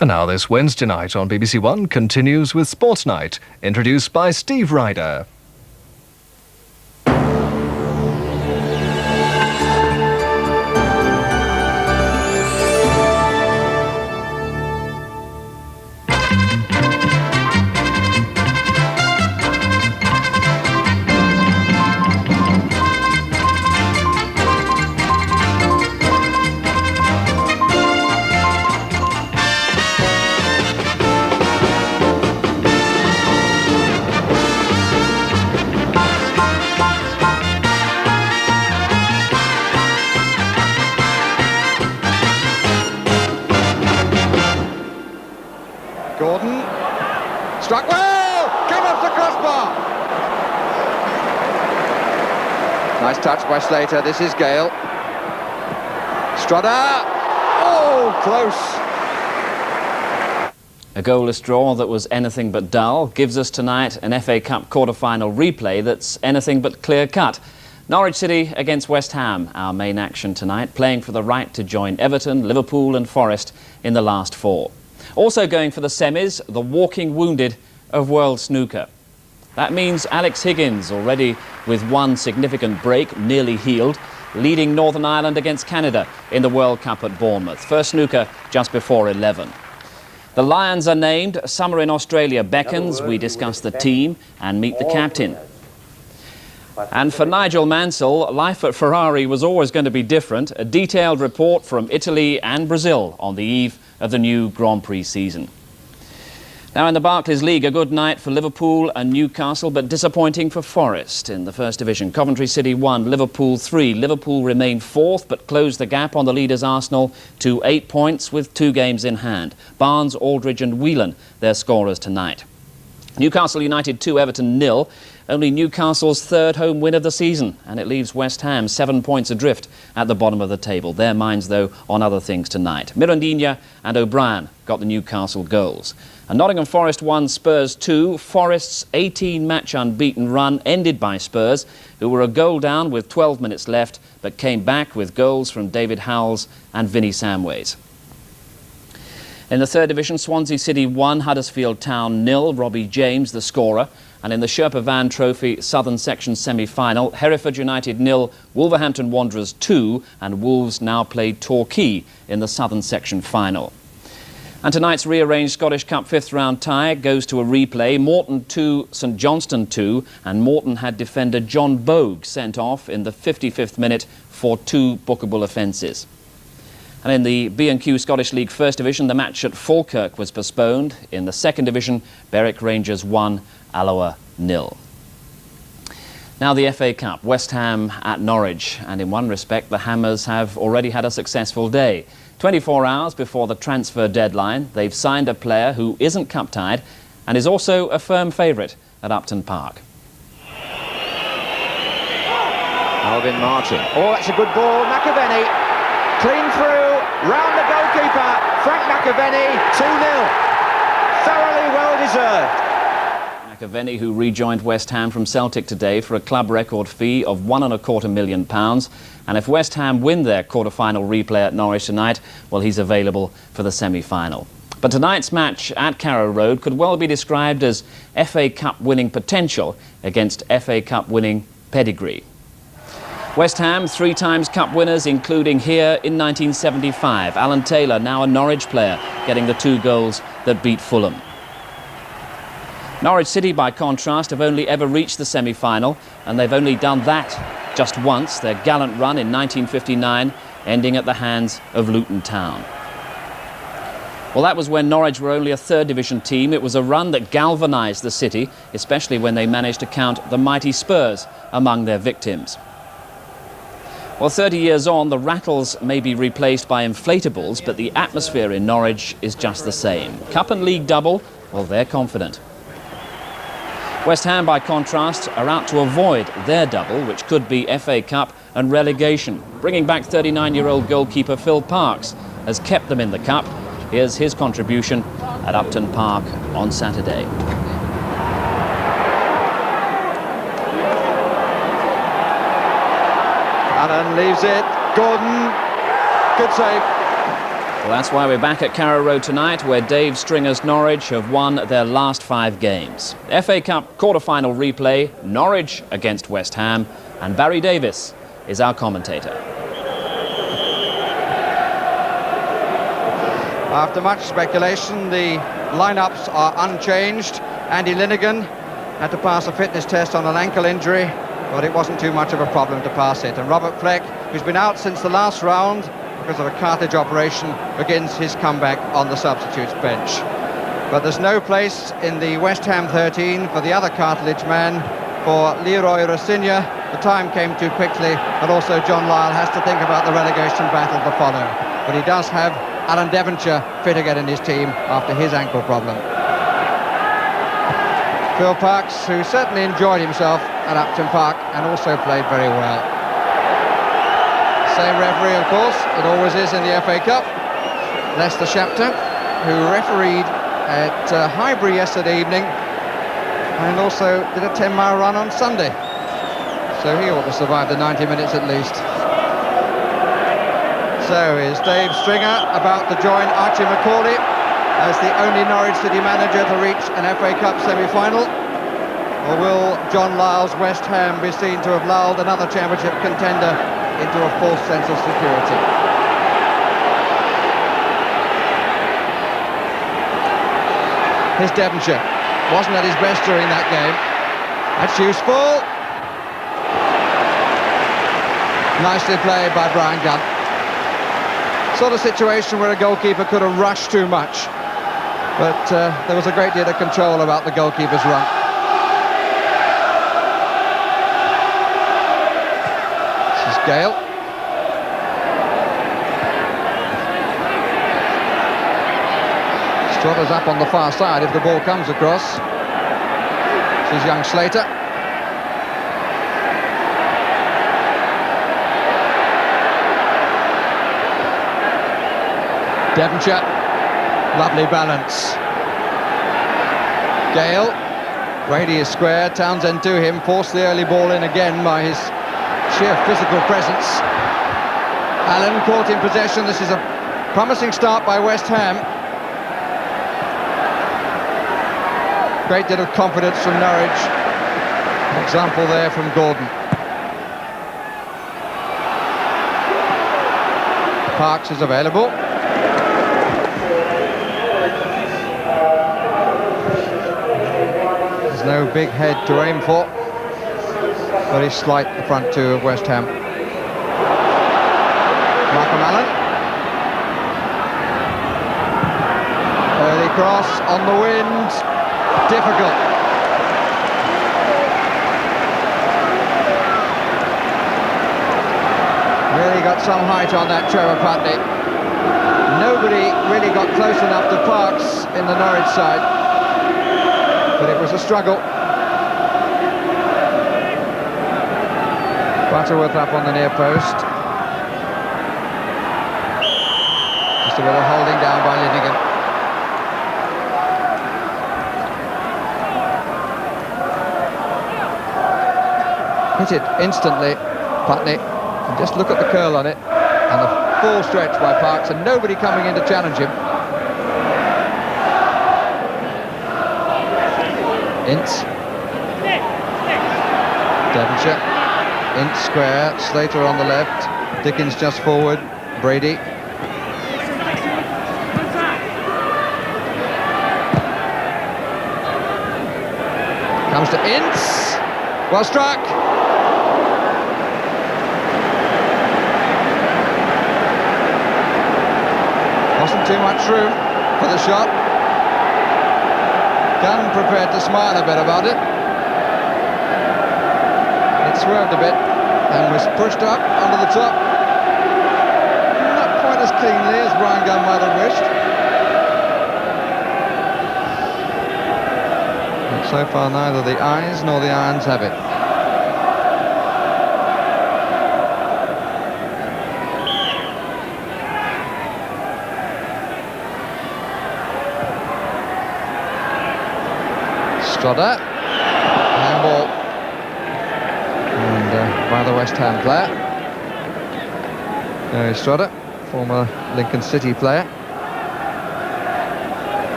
And now this Wednesday night on BBC One continues with Sports Night, introduced by Steve Ryder. Gordon, struck well, come off the crossbar. Nice touch by Slater, this is Gale. Strudder, oh, close. A goalless draw that was anything but dull gives us tonight an FA Cup quarter-final replay that's anything but clear-cut. Norwich City against West Ham, our main action tonight, playing for the right to join Everton, Liverpool and Forest in the last four. Also going for the semis, the walking wounded of world snooker. That means Alex Higgins, already with one significant break, nearly healed, leading Northern Ireland against Canada in the World Cup at Bournemouth. First snooker just before 11. The Lions are named. Summer in Australia beckons. We discuss the team and meet the captain. And for Nigel Mansell, life at Ferrari was always going to be different. A detailed report from Italy and Brazil on the eve of the new Grand Prix season. Now in the Barclays League, a good night for Liverpool and Newcastle, but disappointing for Forest in the First Division. Coventry City 1, Liverpool 3. Liverpool remained fourth, but closed the gap on the leaders Arsenal to 8 points with 2 games in hand. Barnes, Aldridge and Whelan, their scorers tonight. Newcastle United 2, Everton 0. Only Newcastle's third home win of the season, and it leaves West Ham 7 points adrift at the bottom of the table. Their minds, though, on other things tonight. Mirandinha and O'Brien got the Newcastle goals. And Nottingham Forest 1, Spurs 2. Forest's 18-match unbeaten run ended by Spurs, who were a goal down with 12 minutes left, but came back with goals from David Howells and Vinnie Samways. In the third division, Swansea City 1, Huddersfield Town 0. Robbie James, the scorer. And in the Sherpa Van Trophy Southern Section semi-final, Hereford United 0, Wolverhampton Wanderers 2, and Wolves now play Torquay in the Southern Section final. And tonight's rearranged Scottish Cup fifth round tie goes to a replay. Morton 2, St Johnstone 2, and Morton had defender John Bogue sent off in the 55th minute for 2 bookable offences. And in the B&Q Scottish League First Division, the match at Falkirk was postponed. In the Second Division, Berwick Rangers 1, Alloa 0. Now the FA Cup, West Ham at Norwich, and in one respect the Hammers have already had a successful day. 24 hours before the transfer deadline, they've signed a player who isn't cup-tied and is also a firm favourite at Upton Park. Alvin Martin. Oh, that's a good ball. McAvenny. Clean through. Round the goalkeeper. Frank McAvenny. 2-0. Thoroughly well deserved. McAvenny, who rejoined West Ham from Celtic today for a club record fee of £1.25 million. And if West Ham win their quarter-final replay at Norwich tonight, well, he's available for the semi-final. But tonight's match at Carrow Road could well be described as FA Cup winning potential against FA Cup winning pedigree. West Ham, 3 times cup winners, including here in 1975. Alan Taylor, now a Norwich player, getting the 2 goals that beat Fulham. Norwich City, by contrast, have only ever reached the semi-final, and they've only done that just once, their gallant run in 1959, ending at the hands of Luton Town. Well, that was when Norwich were only a third division team. It was a run that galvanised the city, especially when they managed to count the mighty Spurs among their victims. Well, 30 years on, the rattles may be replaced by inflatables, but the atmosphere in Norwich is just the same. Cup and league double, well, they're confident. West Ham, by contrast, are out to avoid their double, which could be FA Cup and relegation. Bringing back 39-year-old goalkeeper Phil Parkes has kept them in the Cup. Here's his contribution at Upton Park on Saturday. Allen leaves it. Gordon. Good save. Well, that's why we're back at Carrow Road tonight, where Dave Stringer's Norwich have won their last 5 games. FA Cup quarter-final replay, Norwich against West Ham, and Barry Davis is our commentator. After much speculation, the lineups are unchanged. Andy Linnigan had to pass a fitness test on an ankle injury, but it wasn't too much of a problem to pass it. And Robert Fleck, who's been out since the last round because of a cartilage operation, begins his comeback on the substitutes bench. But there's no place in the West Ham 13 for the other cartilage man, for Leroy Rossignol. The time came too quickly, and also John Lyle has to think about the relegation battle to follow. But he does have Alan Devonshire fit again in his team after his ankle problem. Phil Parkes, who certainly enjoyed himself at Upton Park and also played very well. Same referee, of course, it always is in the FA Cup, Lester Shapter, who refereed at Highbury yesterday evening and also did a 10-mile run on Sunday. So he ought to survive the 90 minutes at least. So is Dave Stringer about to join Archie Macaulay as the only Norwich City manager to reach an FA Cup semi-final? Or will John Lyle's West Ham be seen to have lulled another championship contender into a false sense of security? Here's Devonshire. Wasn't at his best during that game. That's useful. Nicely played by Brian Gunn. Sort of situation where a goalkeeper could have rushed too much, but there was a great deal of control about the goalkeeper's run. This is Gale. Strotter's up on the far side if the ball comes across. This is young Slater. Devonshire, lovely balance. Gale, Brady is square, Townsend to him, forced the early ball in again by his sheer physical presence. Allen caught in possession. This is a promising start by West Ham. Great deal of confidence from Norwich. An example there from Gordon. Parkes is available. There's no big head to aim for. Very slight, the front two of West Ham. Malcolm Allen. Early cross on the wind. Difficult. Really got some height on that Trevor Putney. Nobody really got close enough to Parkes in the Norwich side, but it was a struggle. Butterworth up on the near post. Just a bit of holding down by Linnigan. Hit it instantly, Putney. And just look at the curl on it, and the full stretch by Parkes, and nobody coming in to challenge him. Ince. Devonshire. Ince square, Slater on the left, Dickens just forward, Brady. Comes to Ince. Well struck. Wasn't too much room for the shot. Gunn prepared to smile a bit about it. It swerved a bit and was pushed up under the top. Not quite as cleanly as Brian Gunn might have wished. But so far neither the eyes nor the irons have it. Strotter, handball, and by the West Ham player. There is Strotter, former Lincoln City player.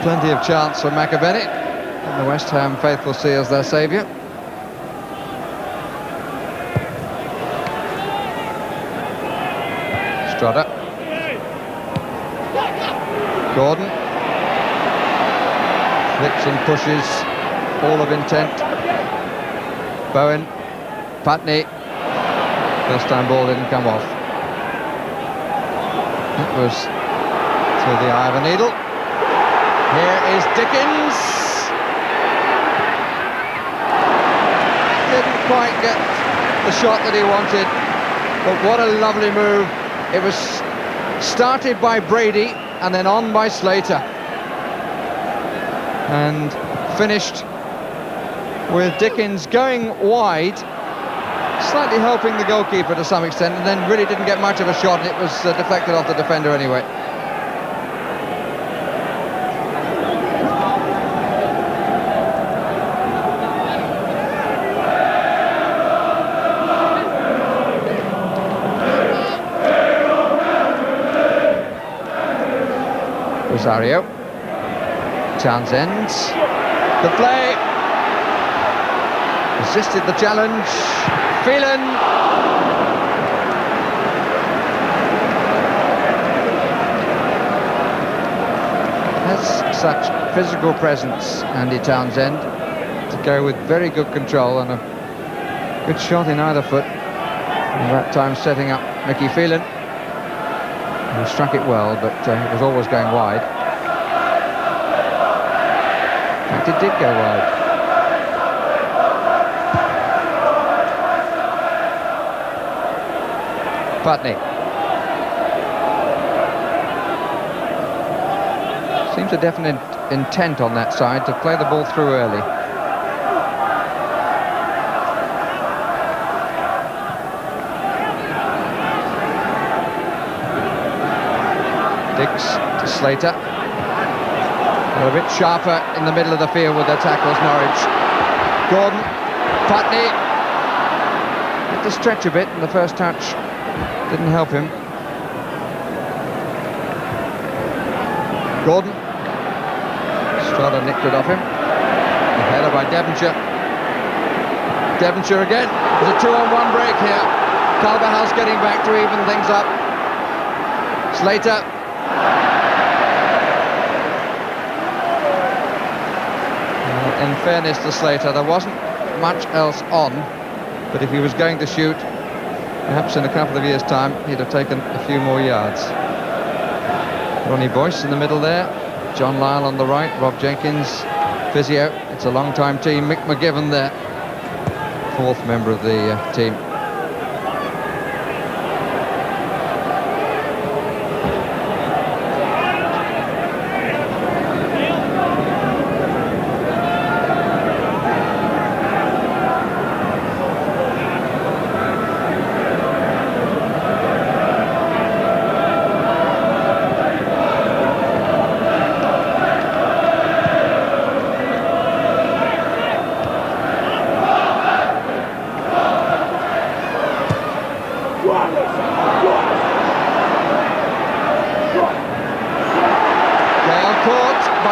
Plenty of chance for McAvenny, and the West Ham faithful see as their saviour. Strudder. Gordon. Flicks and pushes, all of intent. Bowen. Putney. First time ball didn't come off. It was through the eye of a needle. Here is Dickens. Didn't quite get the shot that he wanted, but what a lovely move. It was started by Brady and then on by Slater, and finished with Dickens going wide, slightly helping the goalkeeper to some extent, and then really didn't get much of a shot, and it was deflected off the defender anyway. Rosario. Townsend. Good play. Resisted the challenge. Phelan. Has such physical presence, Andy Townsend, to go with very good control and a good shot in either foot. And that time setting up Mickey Phelan. He struck it well, but it was always going wide. In fact, it did go wide. Putney. Seems a definite intent on that side to play the ball through early. Dix to Slater. They're a bit sharper in the middle of the field with their tackles, Norwich. Gordon, Putney. Had to stretch a bit in the first touch. Didn't help him. Gordon. Strada nicked it off him. The header by Devonshire. Devonshire again. There's a 2-on-1 break here. Culverhouse getting back to even things up. Slater. In fairness to Slater, there wasn't much else on, but if he was going to shoot, perhaps in a couple of years' time, he'd have taken a few more yards. Ronnie Boyce in the middle there, John Lyle on the right, Rob Jenkins, physio. It's a long-time team. Mick McGivern there, fourth member of the team.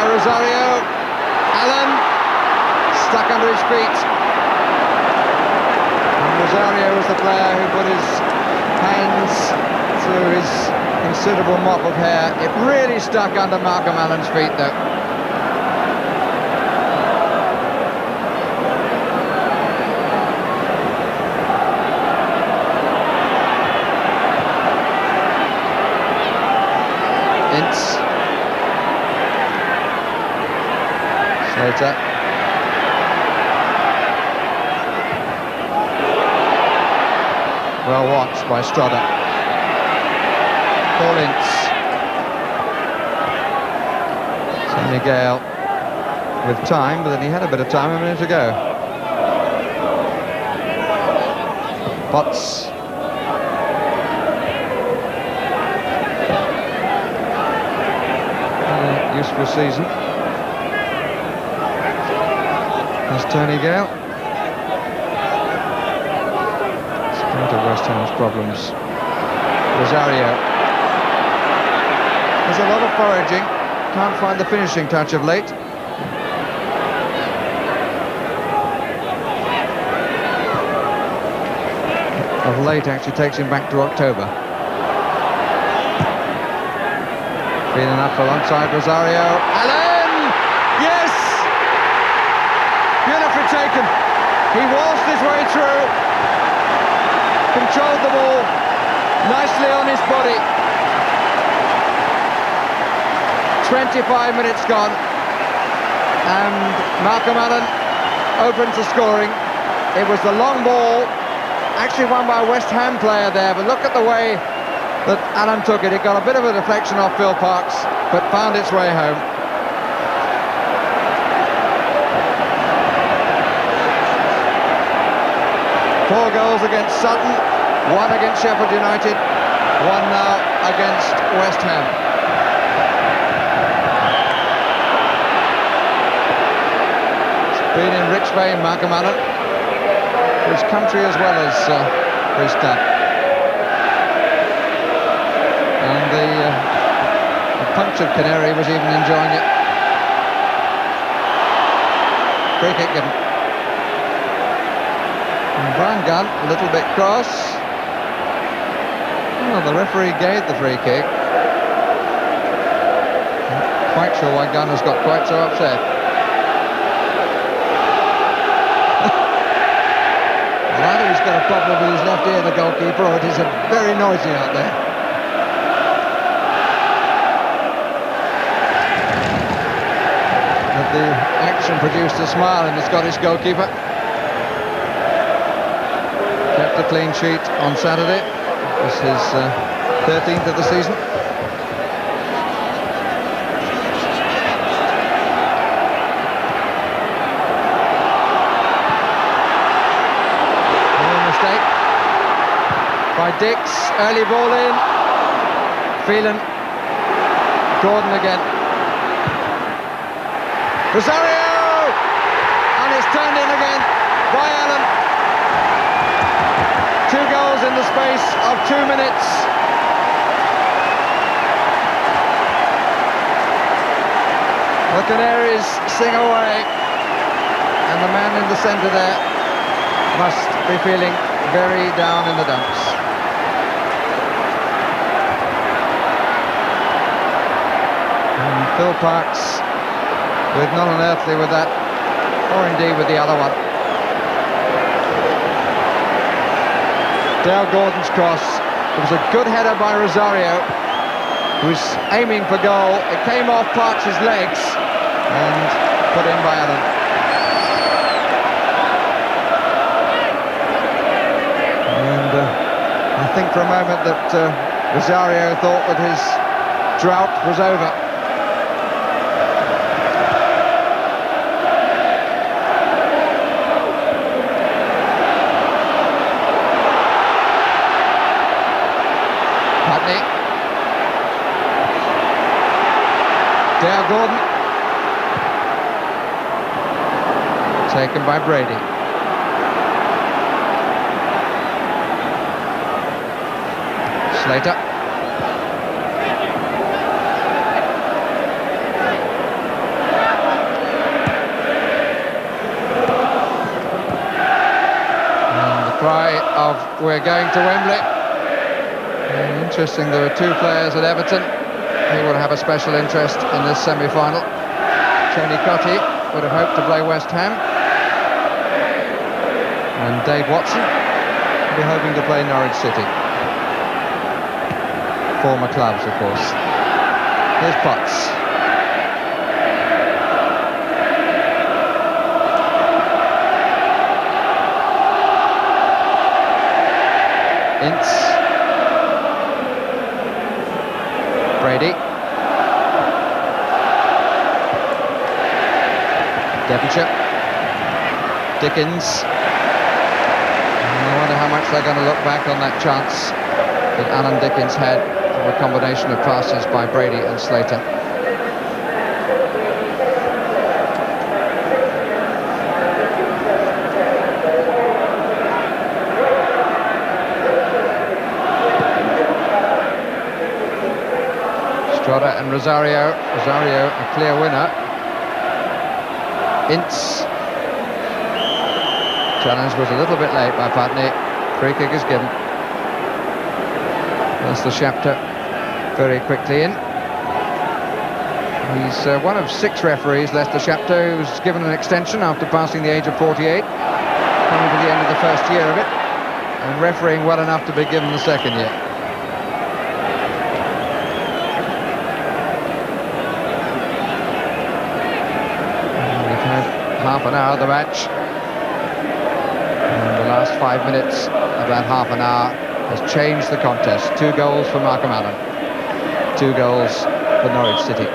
Rosario, Allen, stuck under his feet. And Rosario was the player who put his hands through his considerable mop of hair. It really stuck under Malcolm Allen's feet though. Ince. Slater. Well watched by Strada. Paul Ince. Sammy Gale with time, but then he had a bit of time a minute ago. Potts. Useful season. There's Tony Gale. Spite of West Ham's problems. Rosario. There's a lot of foraging. Can't find the finishing touch of late. Of late actually takes him back to October. Been enough alongside Rosario. Allen! Yes! Beautifully taken. He waltzed his way through. Controlled the ball nicely on his body. 25 minutes gone. And Malcolm Allen opens the scoring. It was the long ball. Actually won by a West Ham player there, but look at the way that Allen took it. It got a bit of a deflection off Phil Parkes, but found its way home. Four goals against Sutton, one against Sheffield United, one now against West Ham. It's been in rich vein, Malcolm Allen. For his country as well as for his club. And the punctured canary was even enjoying it. Free kick given. And Brian Gunn, a little bit cross. Well, the referee gave the free kick. Not quite sure why Gunn has got quite so upset. Either he's got a problem with his left ear, the goalkeeper, or it is very noisy out there. But the action produced a smile in the Scottish goalkeeper. Kept a clean sheet on Saturday. This is his 13th of the season. By Dix, early ball in. Phelan, Gordon again. Rosario! And it's turned in again by Allen. 2 goals in the space of 2 minutes. The Canaries sing away. And the man in the centre there must be feeling very down in the dumps. Phil Parkes with none unearthly with that, or indeed with the other one. Dale Gordon's cross. It was a good header by Rosario, who was aiming for goal. It came off Parkes' legs and put in by Allen. And I think for a moment that Rosario thought that his drought was over. Dale Gordon, taken by Brady. Slater. And the cry of "We're going to Wembley." Interesting, there were 2 players at Everton who would have a special interest in this semi-final. Tony Cottee would have hoped to play West Ham, and Dave Watson would be hoping to play Norwich City. Former clubs, of course. Here's Potts. Ince. Brady. Devonshire. Dickens. I wonder how much they're going to look back on that chance that Alan Dickens had from a combination of passes by Brady and Slater. Trotter and Rosario. Rosario, a clear winner. Ince. Challenge was a little bit late by Putney. Free kick is given. That's the Shapter very quickly in. He's one of 6 referees, Leicester Shapter, who's given an extension after passing the age of 48, coming to the end of the first year of it, and refereeing well enough to be given the second year. We've had half an hour of the match, and the last 5 minutes of that half an hour has changed the contest. 2 goals for Markham Allen, 2 goals for Norwich City.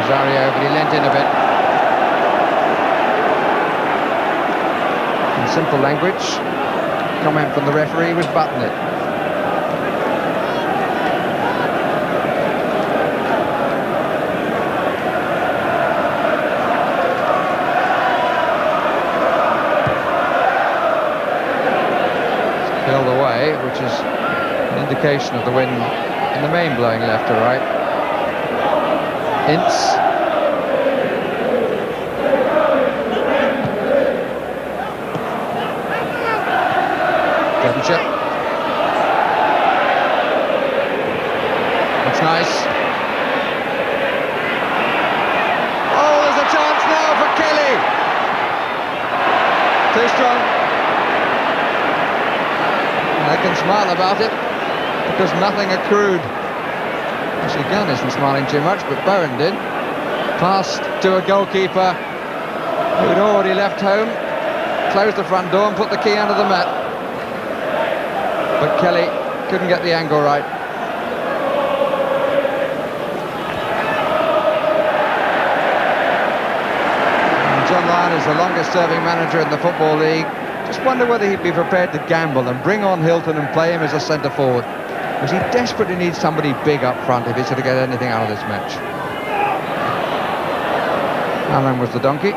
Rosario, but he leant in a bit. In simple language, comment from the referee was button it. It's killed away, which is an indication of the wind in the main blowing left to right. Ince. Devonshire. That's nice. Oh, there's a chance now for Kelly. Too strong. And they can smile about it because nothing accrued. Actually, Gunn isn't smiling too much, but Bowen did. Passed to a goalkeeper who'd already left home, closed the front door and put the key under the mat. But Kelly couldn't get the angle right. And John Lyon is the longest serving manager in the Football League. Just wonder whether he'd be prepared to gamble and bring on Hilton and play him as a centre forward. Because he desperately needs somebody big up front if he's going to get anything out of this match. Allen was the donkey.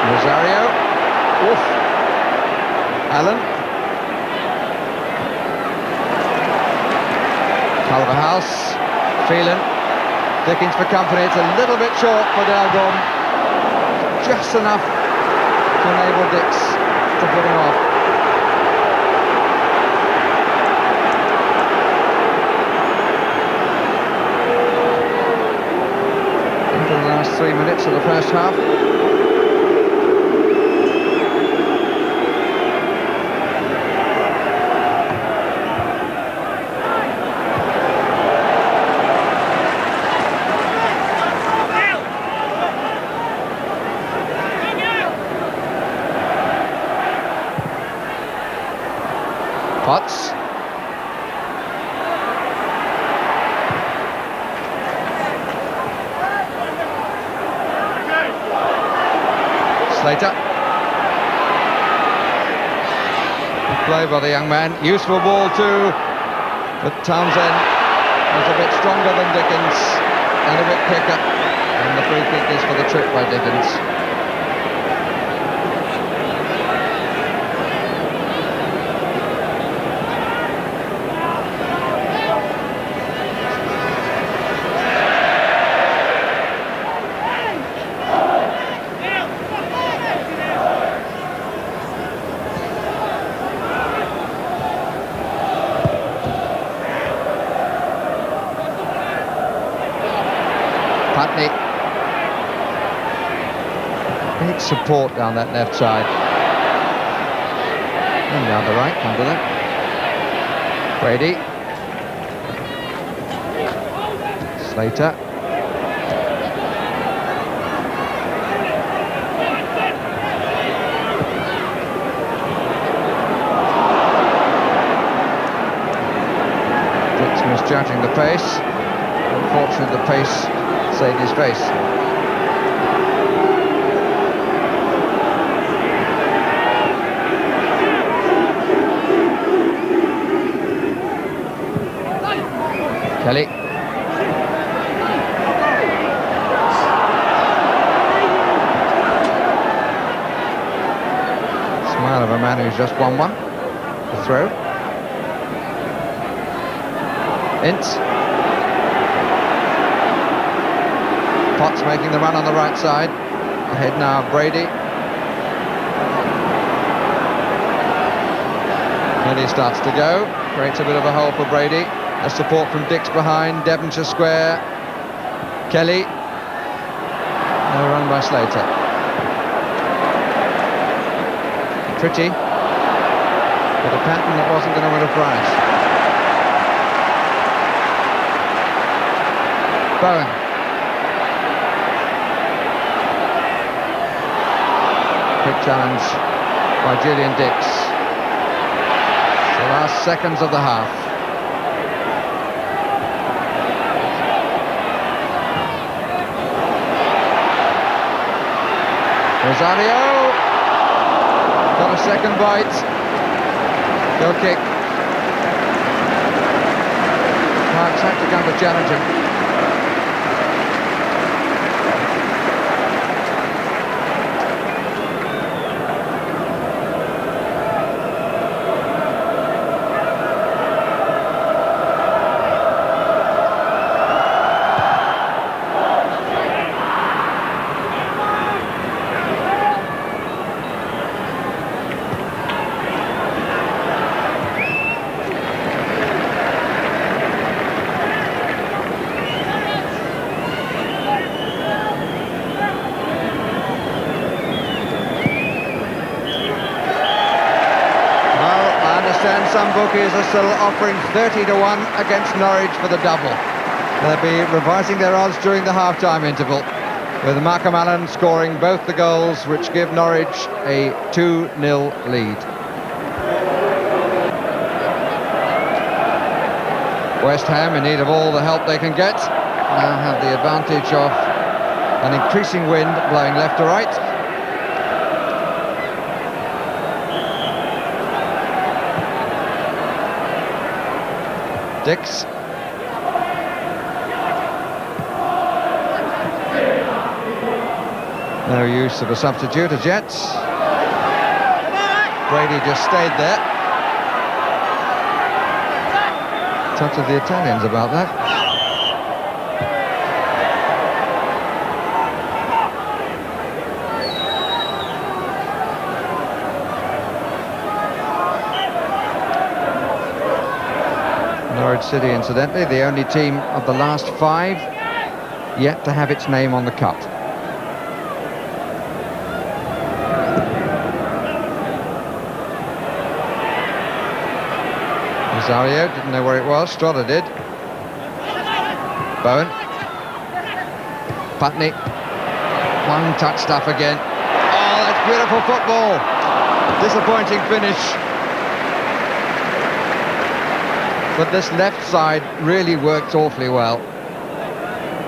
Rosario. Oof. Allen. Culverhouse. Phelan. Dickens for company. It's a little bit short for Dale Gordon. Just enough to enable Dix to put him off. Into the last 3 minutes of the first half. Potts. Slater. Good play by the young man. Useful ball too, but Townsend was a bit stronger than Dickens and a bit quicker. And the free kick is for the trip by Dickens. Putney. Big support down that left side. And down the right, under that. Brady. Slater. Dix misjudging the pace. Unfortunately, the pace saved his face. Kelly. Smile of a man who's just won one. The throw. Ince. Potts making the run on the right side. Ahead now, Brady. Kelly starts to go. Creates a bit of a hole for Brady. A support from Dix behind. Devonshire Square. Kelly. No run by Slater. Pretty. But a pattern that wasn't going to win a prize. Bowen. Quick challenge by Julian Dix. The last seconds of the half. Rosario got a second bite. Go kick. Marks had to come to challenge him. Some bookies are still offering 30 to 1 against Norwich for the double. They'll be revising their odds during the half-time interval, with Malcolm Allen scoring both the goals which give Norwich a 2-0 lead. West Ham, in need of all the help they can get, now have the advantage of an increasing wind blowing left to right. Dix. No use of a substitute as yet. Brady just stayed there. Touch of the Italians about that. Norwich City, incidentally, the only team of the last 5 yet to have its name on the cup. Rosario didn't know where it was. Stroller did. Bowen. Putney. One-touch stuff again. Oh, that's beautiful football. Disappointing finish. But this left side really works awfully well.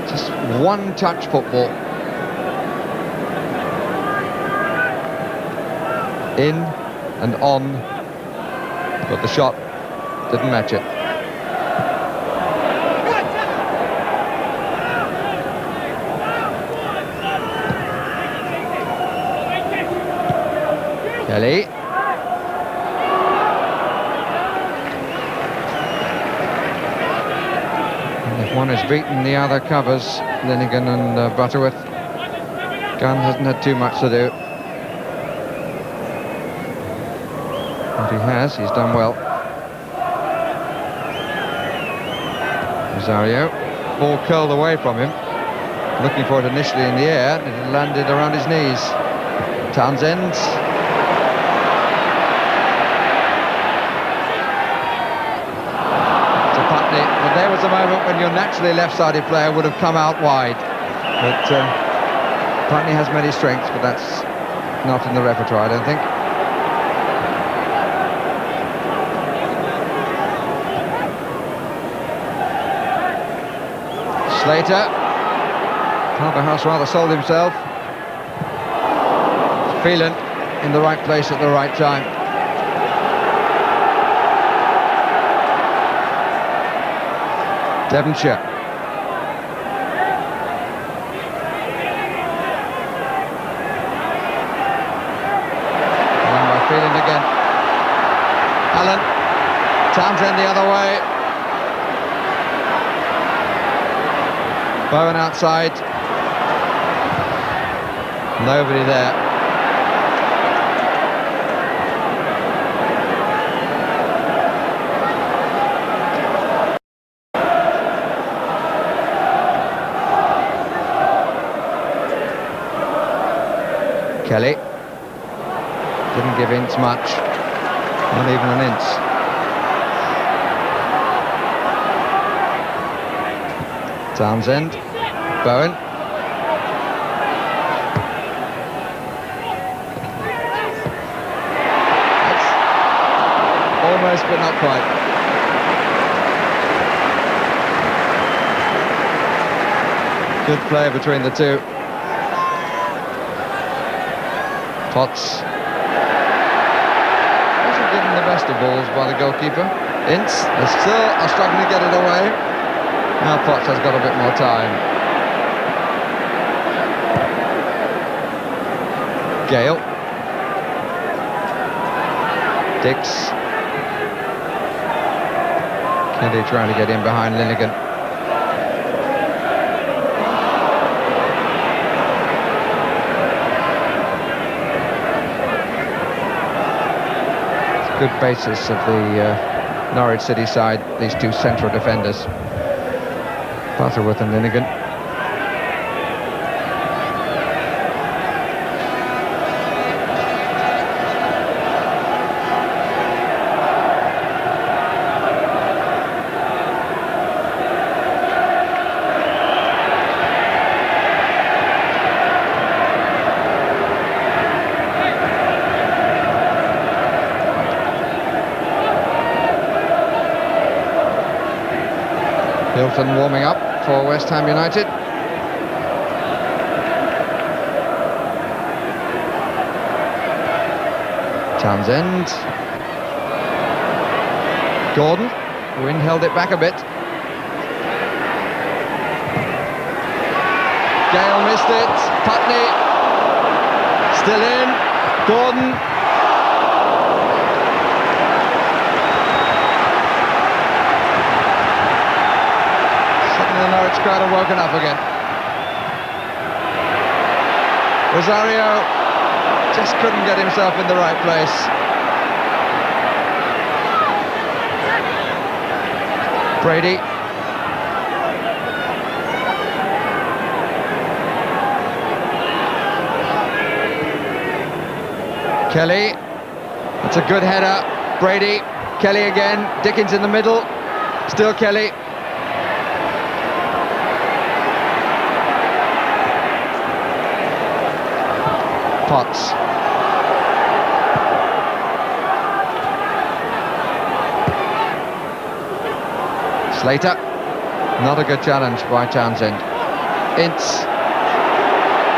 Just one-touch football. In and on, but the shot didn't match it. Kelly. One has beaten the other covers, Linnigan and Butterworth. Gunn hasn't had too much to do. But he has, he's done well. Rosario, ball curled away from him. Looking for it initially in the air, it landed around his knees. Townsend. But there was a moment when your naturally left-sided player would have come out wide. But Putney has many strengths, but that's not in the repertoire, I don't think. Slater. Carverhouse rather sold himself. Phelan in the right place at the right time. Devonshire. Run by Phelan again. Allen. Townsend the other way. Bowen outside. Nobody there. Kelly didn't give Ince much, not even an inch. Townsend, Bowen. That's almost, but not quite. Good play between the two. Potts wasn't given the best of balls by the goalkeeper. Ince, they still are struggling to get it away. Now Potts has got a bit more time. Gale. Dix. Kelly trying to get in behind Linnigan. Good basis of the Norwich City side, these two central defenders, Butterworth and Linnigan. Hilton warming up for West Ham United. Townsend. Gordon. Wind held it back a bit. Gale missed it. Putney. Still in. Gordon. The Norwich crowd have woken up again. Rosario just couldn't get himself in the right place. Brady. Kelly. It's a good header. Brady. Kelly again. Dickens in the middle. Still Kelly. Potts. Slater. Not a good challenge by Townsend. Ince.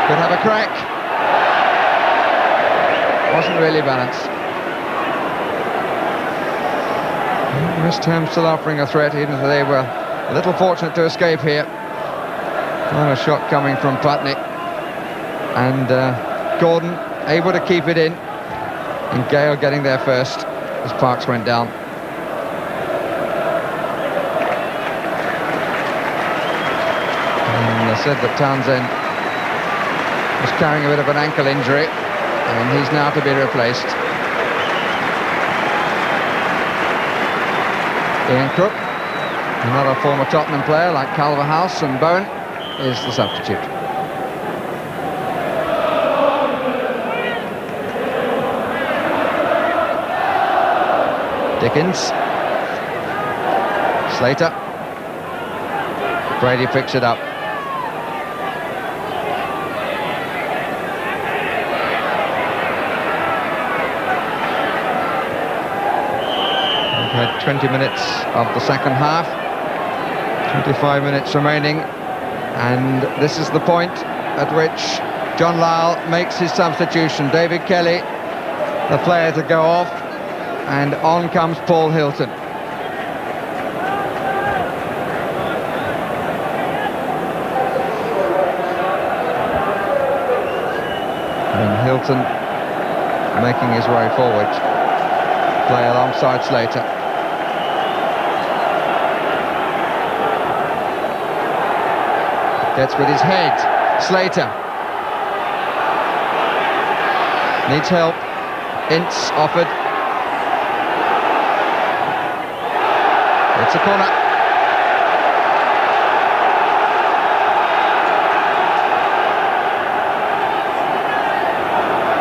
Could have a crack. Wasn't really balanced. West Ham still offering a threat, even though they were a little fortunate to escape here. And a shot coming from Putney. And Gordon able to keep it in, and Gale getting there first as Parks went down. And they said that Townsend was carrying a bit of an ankle injury, and he's now to be replaced. Ian Crook, another former Tottenham player like Culverhouse and Bowen, is the substitute. Dickens. Slater. Brady picks it up. We've had 20 minutes of the second half. 25 minutes remaining. And this is the point at which John Lyall makes his substitution. David Kelly, the player to go off. And on comes Paul Hilton. And Hilton making his way forward. Play alongside Slater. Gets with his head. Slater. Needs help. Ince offered. It's a corner.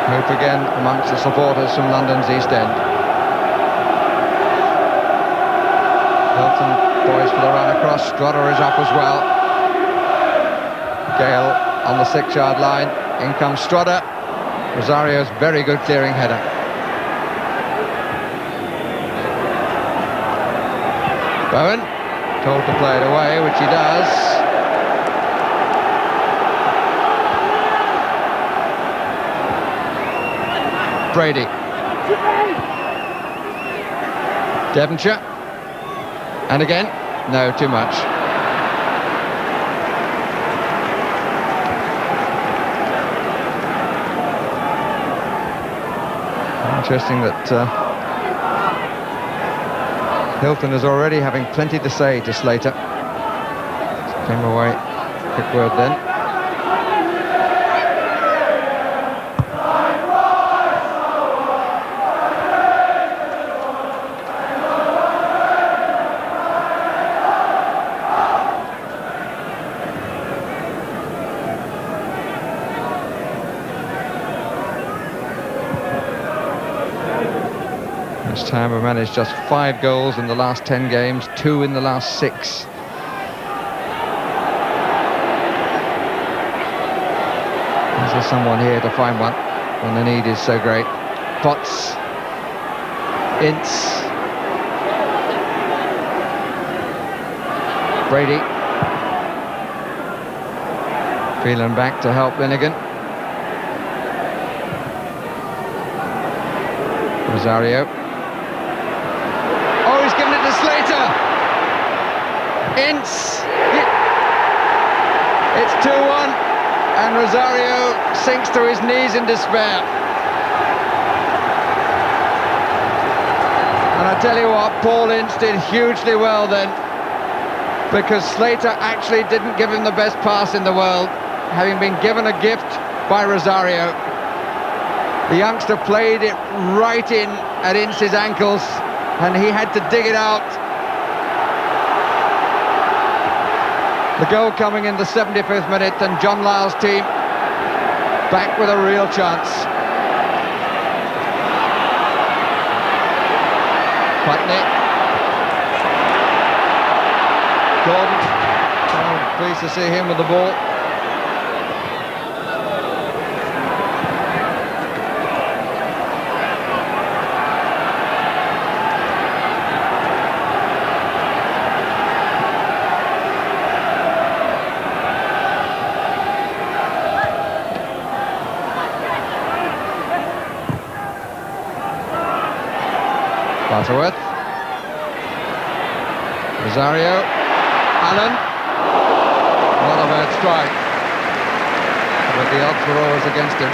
Hope again amongst the supporters from London's East End. Hilton boys for the run across. Strother is up as well. Gale on the 6-yard line. In comes Strother. Rosario's very good clearing header. Bowen told to play it away, which he does. Brady. Devonshire. And again, no, too much. Interesting that Hilton is already having plenty to say to Slater. Came away, quick word then. West Ham have managed just 5 goals in the last 10 games, 2 in the last 6. Is there someone here to find one when the need is so great? Potts, Ince, Brady. Phelan back to help Linnigan. Rosario. Oh, he's given it to Slater. Ince. It's 2-1, and Rosario sinks to his knees in despair. And I tell you what, Paul Ince did hugely well then, because Slater actually didn't give him the best pass in the world, having been given a gift by Rosario. The youngster played it right in at Ince's ankles, and he had to dig it out. The goal coming in the 75th minute, and John Lyle's team back with a real chance. Putney. Gordon. Oh, pleased to see him with the ball. Butterworth. Rosario. Allen. Not a bad strike, but the odds were always against him.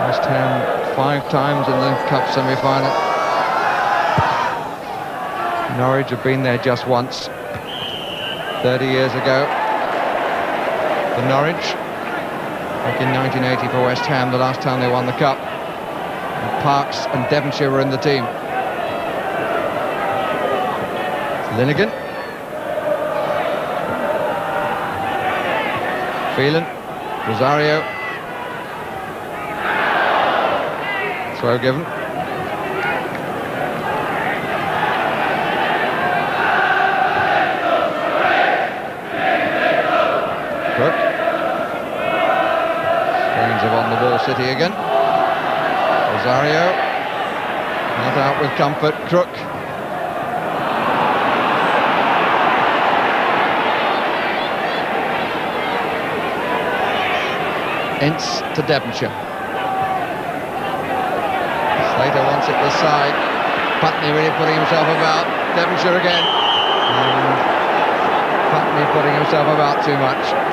West Ham 5 times in the Cup semi-final. Norwich have been there just once. 30 years ago for Norwich, back in 1980 for West Ham, the last time they won the Cup. And Parks and Devonshire were in the team. Linnigan. Phelan. Rosario. Throw given. Crook. Strange have on the ball City again. Rosario. Not out with comfort. Crook. Ince to Devonshire. Slater wants it this side. Putney really putting himself about. Devonshire again. And Putney putting himself about too much.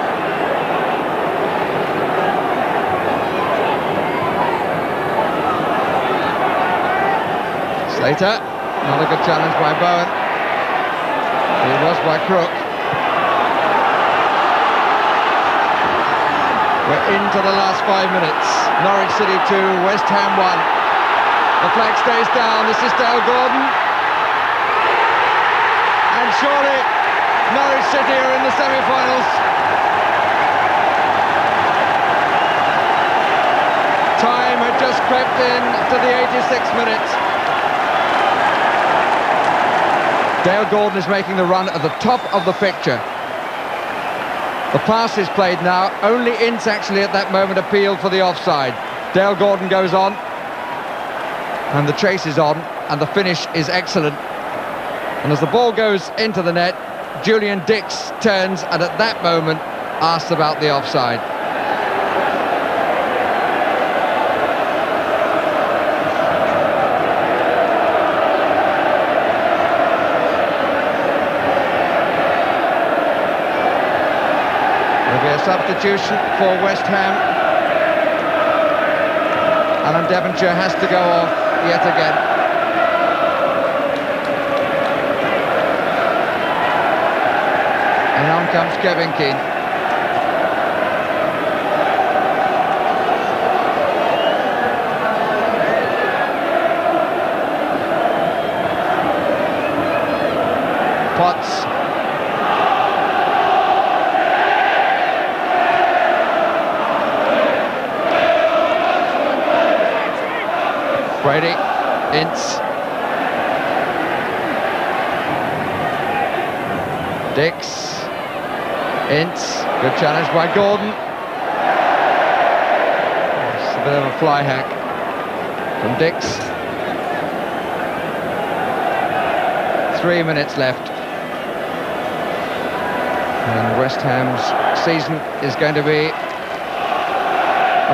Later, another good challenge by Bowen. It was by Crook. We're into the last 5 minutes. Norwich City 2, West Ham 1. The flag stays down. This is Dale Gordon. And surely Norwich City are in the semi-finals. Time had just crept in to the 86th minute. Dale Gordon is making the run at the top of the picture. The pass is played now. Only Ince actually at that moment appealed for the offside. Dale Gordon goes on. And the chase is on. And the finish is excellent. And as the ball goes into the net, Julian Dix turns and at that moment asks about the offside. There'll be a substitution for West Ham. Alan Devonshire has to go off yet again. And on comes Kevin Keane. Potts. Brady. Ince. Dix. Ince, good challenge by Gordon. It's a bit of a fly hack from Dix. 3 minutes left. And West Ham's season is going to be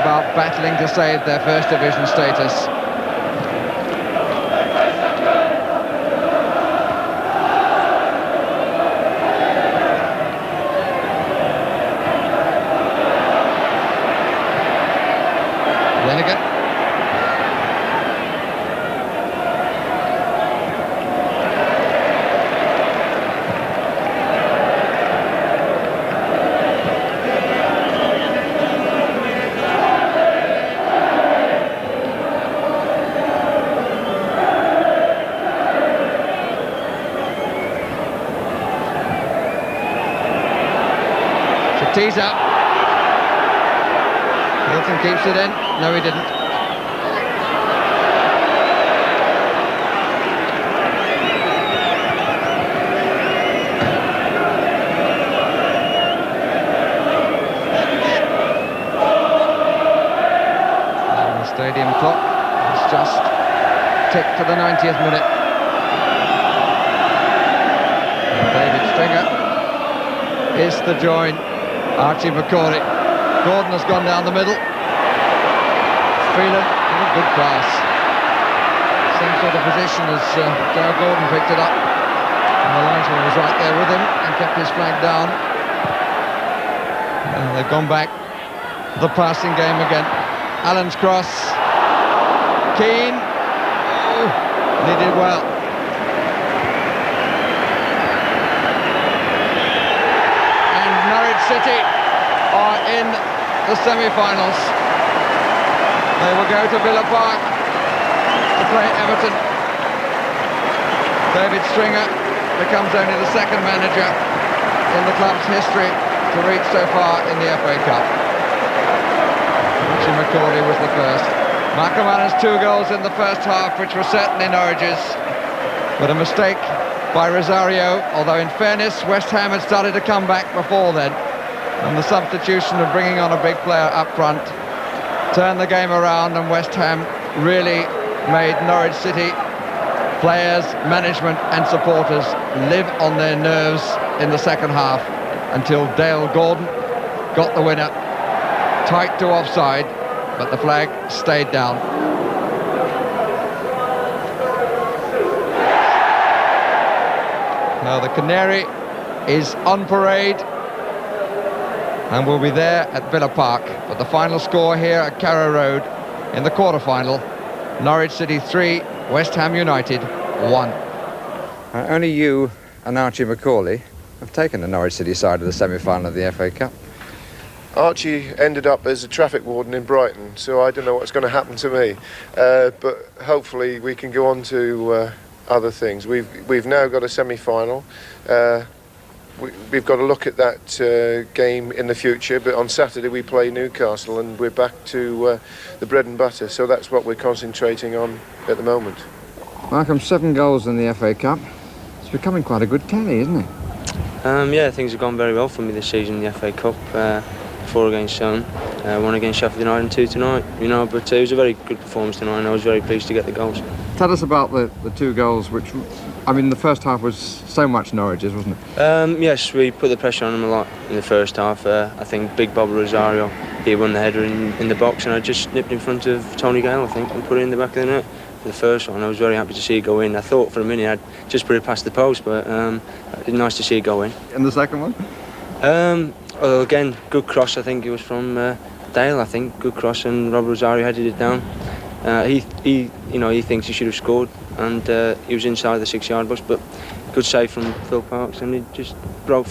about battling to save their first division status. Tees up. Hilton keeps it in. No, he didn't. And the stadium clock has just ticked to the 90th minute. And David Stringer is the join. Archie McCauley. Gordon has gone down the middle. Phelan, good pass. Same sort of position as Dale Gordon picked it up. And the linesman was right there with him and kept his flag down. And they've gone back. The passing game again. Allen's cross. Keane. Oh, and he did well. City are in the semi-finals. They will go to Villa Park to play Everton. David Stringer becomes only the second manager in the club's history to reach so far in the FA Cup. Archie McCauley was the first. Malcolm Allen's 2 goals in the first half, which were certainly Norwich's, but a mistake by Rosario, although in fairness West Ham had started to come back before then. And the substitution of bringing on a big player up front turned the game around, and West Ham really made Norwich City players, management and supporters live on their nerves in the second half until Dale Gordon got the winner. Tight to offside, but the flag stayed down. Now the Canary is on parade and will be there at Villa Park. But the final score here at Carrow Road in the quarter-final, Norwich City 3, West Ham United 1. Only you and Archie Macaulay have taken the Norwich City side of the semi-final of the FA Cup. Archie ended up as a traffic warden in Brighton, so I don't know what's going to happen to me. But hopefully we can go on to other things. We've now got a semi-final. We've got to look at that game in the future, but on Saturday we play Newcastle and we're back to the bread and butter, so that's what we're concentrating on at the moment. Malcolm, 7 goals in the FA Cup. It's becoming quite a good tally, isn't it? Yeah, things have gone very well for me this season in the FA Cup. 4 against Stone, 1 against Sheffield United and 2 tonight. You know, but it was a very good performance tonight and I was very pleased to get the goals. Tell us about the 2 goals, which, I mean, the first half was so much Norwich's, wasn't it? Yes, we put the pressure on them a lot in the first half. I think Big Bob Rosario, he won the header in the box and I just nipped in front of Tony Gale, I think, and put it in the back of the net. The first one, I was very happy to see it go in. I thought for a minute I'd just put it past the post, but it's nice to see it go in. And the second one? Well, again, good cross. I think it was from Dale. I think good cross, and Rob Rosario headed it down. He thinks he should have scored, and he was inside the 6-yard box, but good save from Phil Parks, and he just broke for